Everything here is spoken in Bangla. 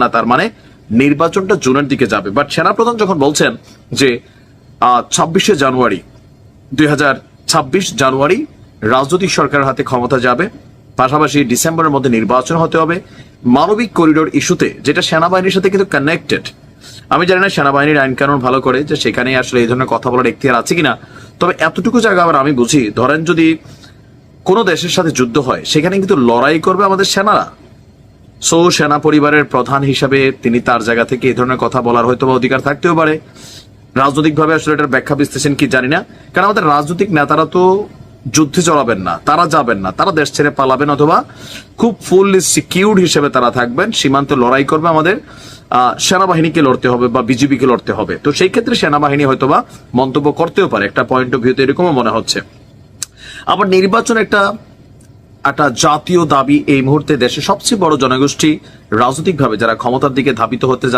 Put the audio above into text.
না, তার মানে নির্বাচনটা জুনের দিকে যাবে। বাট সেনাপ্রধান যখন বলছেন যে 26শে জানুয়ারি 2026 জানুয়ারি রাজনৈতিক সরকারের হাতে ক্ষমতা যাবে, পাশাপাশি ডিসেম্বরের মধ্যে নির্বাচন হতে হবে, মানবিক করিডোর ইস্যুতে, যেটা সেনাবাহিনীর সাথে কিন্তু কানেক্টেড। আমি জানি না সেনাবাহিনীর আইন কানুন ভালো করে যে সেখানে আসলে এই ধরনের কথা বলার এখতিয়ার আছে কিনা, তবে এতটুকু জায়গা আবার আমি বুঝি, ধরেন যদি কোনো দেশের সাথে যুদ্ধ হয় সেখানে কিন্তু লড়াই করবে আমাদের সেনারা। সো সেনা পরিবারের প্রধান হিসাবে তিনি তার জায়গা থেকে এই ধরনের কথা বলার হয়তো বা অধিকার থাকতেও পারে। রাজনৈতিকভাবে আসলে এটার ব্যাখ্যা বিশ্লেষণ কি জানি না, কারণ আমাদের রাজনৈতিক নেতারা তো যুদ্ধে চড়াবেন না, তারা যাবেন না, তারা দেশ ছেড়ে পালাবেন অথবা খুব ফুললি সিকিউরড হিসেবে তারা থাকবেন। সীমান্তে লড়াই করবে আমাদের সেনাবাহিনীকে লড়তে হবে বা বিজিবিকে লড়তে হবে। তো সেই ক্ষেত্রে সেনাবাহিনী হয়তোবা মন্তব্য করতেও পারে, একটা পয়েন্ট অফ ভিউতে এরকমও মনে হচ্ছে। আবার নির্বাচন একটা একটা জাতীয় দাবি। এই মুহূর্তে দেশের সবচেয়ে বড় জনগোষ্ঠী রাজনৈতিকভাবে যারা ক্ষমতার দিকে ধাবিত হতে যাচ্ছে